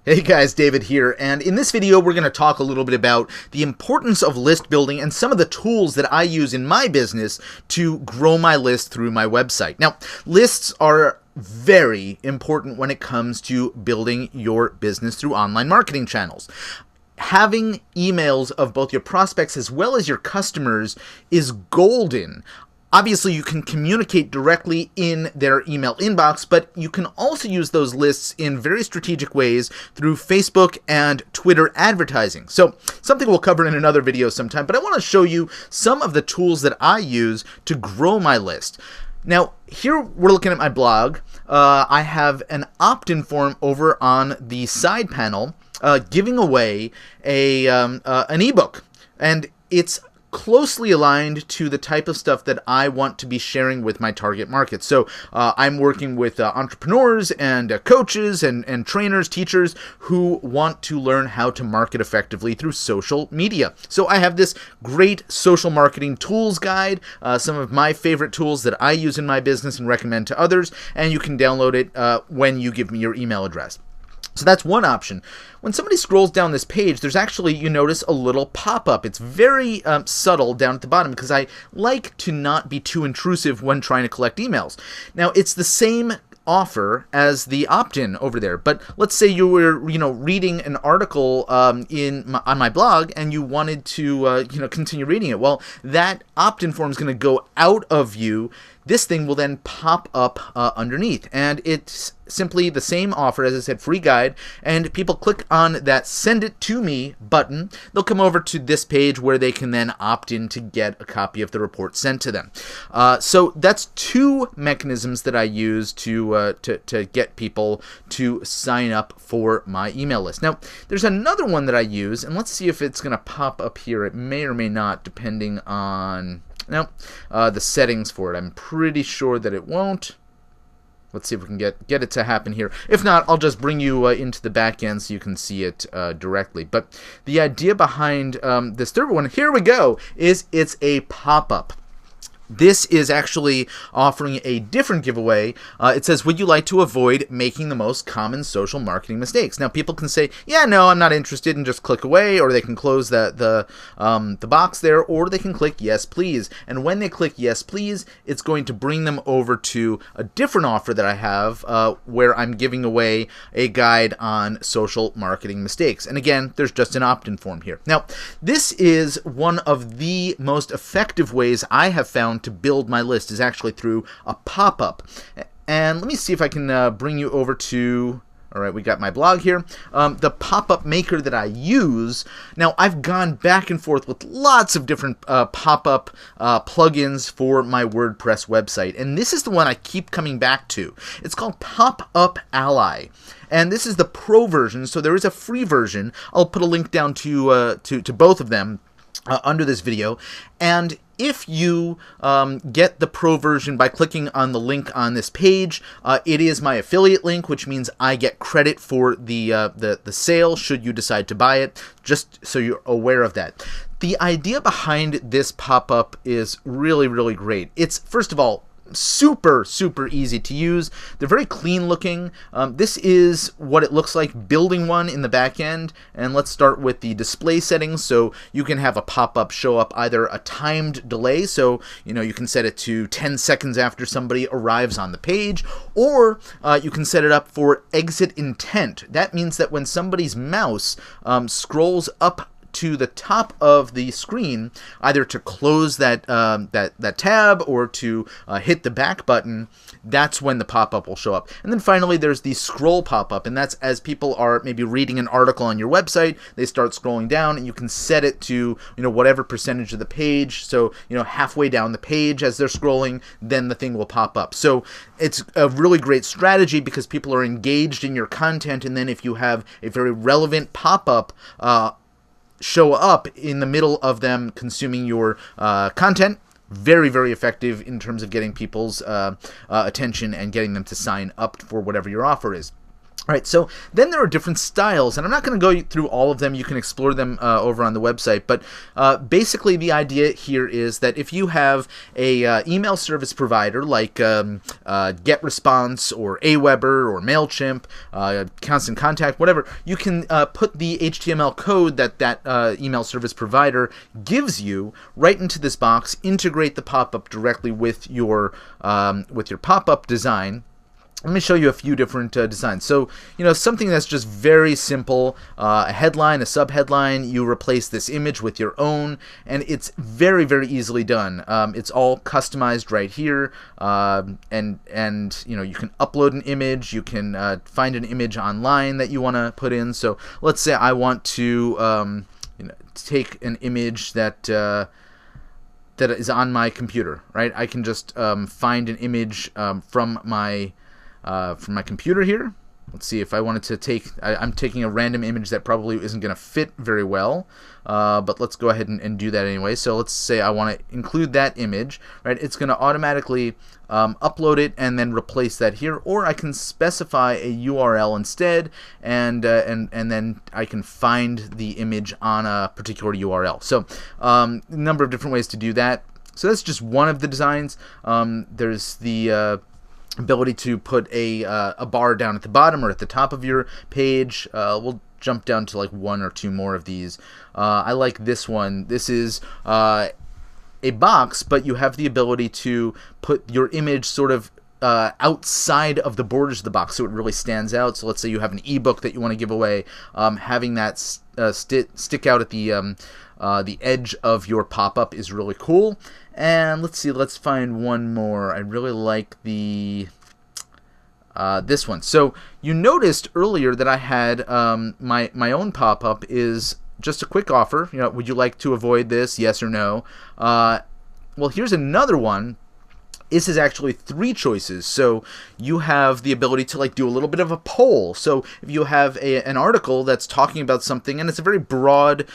Hey guys, David here, and in this video we're going to talk a little bit about the importance of list building and some of the tools that I use in my business to grow my list through my website. Now, lists are very important when it comes to building your business through online marketing channels. Having emails of both your prospects as well as your customers is golden. Obviously, you can communicate directly in their email inbox, but you can also use those lists in very strategic ways through Facebook and Twitter advertising. So, something we'll cover in another video sometime, but I want to show you some of the tools that I use to grow my list. Now, here we're looking at my blog. I have an opt-in form over on the side panel giving away an ebook, and it's closely aligned to the type of stuff that I want to be sharing with my target market. So I'm working with entrepreneurs and coaches and trainers, teachers who want to learn how to market effectively through social media. So I have this great social marketing tools guide, some of my favorite tools that I use in my business and recommend to others, and you can download it when you give me your email address. So that's one option. When somebody scrolls down this page, there's actually, you notice, a little pop-up. It's very subtle down at the bottom because I like to not be too intrusive when trying to collect emails. Now, it's the same offer as the opt-in over there, but let's say you were reading an article on my blog and you wanted to continue reading it. Well, that opt-in form is going to go out of view. This thing will then pop up underneath, and it's simply the same offer, as I said, free guide, and people click on that send it to me button. They'll come over to this page where they can then opt in to get a copy of the report sent to them. So that's two mechanisms that I use to get people to sign up for my email list. Now, there's another one that I use, and let's see if it's going to pop up here. It may or may not, depending on the settings for it. I'm pretty sure that it won't. Let's see if we can get it to happen here. If not, I'll just bring you into the back end so you can see it directly. But the idea behind this third one, here we go, is it's a pop-up. This is actually offering a different giveaway. It says, would you like to avoid making the most common social marketing mistakes? Now, people can say, yeah, no, I'm not interested, and just click away, or they can close the box there, or they can click yes, please. And when they click yes, please, it's going to bring them over to a different offer that I have where I'm giving away a guide on social marketing mistakes. And again, there's just an opt-in form here. Now, this is one of the most effective ways I have found to build my list is actually through a pop-up. And let me see if I can bring you over to, all right, we got my blog here, the pop-up maker that I use. Now, I've gone back and forth with lots of different pop-up plugins for my WordPress website, and this is the one I keep coming back to. It's called Popup Ally. And this is the pro version, so there is a free version. I'll put a link down to both of them under this video. And if you get the pro version by clicking on the link on this page, it is my affiliate link, which means I get credit for the sale should you decide to buy it, just so you're aware of that. The idea behind this pop-up is really, really great. It's, first of all, super easy to use. They're very clean looking. This is what it looks like building one in the back end. And let's start with the display settings. So you can have a pop-up show up either a timed delay, so you can set it to 10 seconds after somebody arrives on the page, or you can set it up for exit intent. That means that when somebody's mouse scrolls up to the top of the screen, either to close that tab or to hit the back button, that's when the pop-up will show up. And then finally, there's the scroll pop-up, and that's as people are maybe reading an article on your website, they start scrolling down, and you can set it to whatever percentage of the page. So halfway down the page as they're scrolling, then the thing will pop up. So it's a really great strategy because people are engaged in your content, and then if you have a very relevant pop-up show up in the middle of them consuming your content, very, very effective in terms of getting people's attention and getting them to sign up for whatever your offer is. All right, so then there are different styles, and I'm not going to go through all of them. You can explore them over on the website, but basically the idea here is that if you have a email service provider like GetResponse or Aweber or MailChimp, Constant Contact, whatever, you can put the HTML code that email service provider gives you right into this box, integrate the pop-up directly with your pop-up design. Let me show you a few different designs. So, something that's just very simple, a headline, a subheadline, you replace this image with your own, and it's very, very easily done. It's all customized right here, and you can upload an image, you can find an image online that you want to put in. So, let's say I want to take an image that that is on my computer, right? I can just find an image from my computer here. Let's see if I wanted to take, I'm taking a random image that probably isn't going to fit very well, but let's go ahead and do that anyway. So let's say I want to include that image, right? It's going to automatically upload it and then replace that here, or I can specify a URL instead, and then I can find the image on a particular URL. So a number of different ways to do that. So that's just one of the designs. There's the ability to put a bar down at the bottom or at the top of your page. We'll jump down to like one or two more of these. I like this one. This is a box, but you have the ability to put your image sort of outside of the borders of the box, so it really stands out. So let's say you have an ebook that you want to give away, having that stick out at the edge of your pop-up is really cool. And let's see, let's find one more. I really like this one. So you noticed earlier that I had my own pop-up is just a quick offer. Would you like to avoid this? Yes or no? Well, here's another one. This is actually 3 choices, so you have the ability to do a little bit of a poll. So if you have an article that's talking about something and it's a very broad,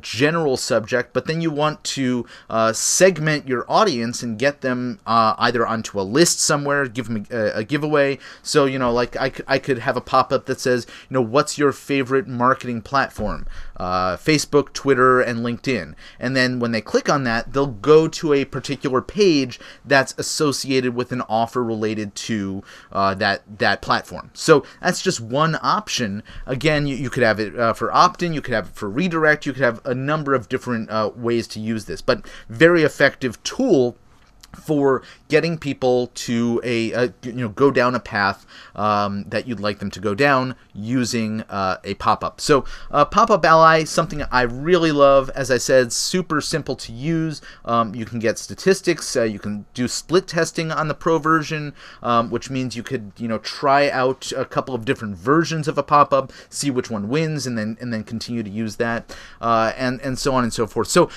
general subject, but then you want to segment your audience and get them either onto a list somewhere, give them a giveaway. So I could have a pop-up that says, what's your favorite marketing platform? Facebook, Twitter, and LinkedIn. And then when they click on that, they'll go to a particular page that's associated with an offer related to that platform. So that's just one option. Again, you could have it for opt-in, you could have it for redirect, you could have a number of different ways to use this, but very effective tool for getting people to go down a path that you'd like them to go down using a pop-up. So Pop-up Ally, something I really love. As I said, super simple to use. You can get statistics. You can do split testing on the Pro version, which means you could try out a couple of different versions of a pop-up, see which one wins, and then continue to use that, and so on and so forth. So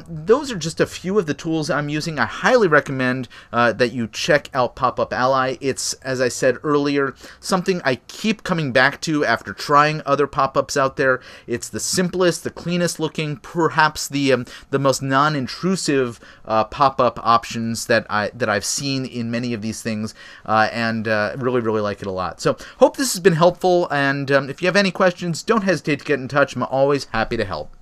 those are just a few of the tools I'm using. I highly recommend that you check out Pop-up Ally. It's, as I said earlier, something I keep coming back to after trying other pop-ups out there. It's the simplest, the cleanest looking, perhaps the most non-intrusive pop-up options that I've seen in many of these things, and really, really like it a lot. So hope this has been helpful, and if you have any questions, don't hesitate to get in touch. I'm always happy to help.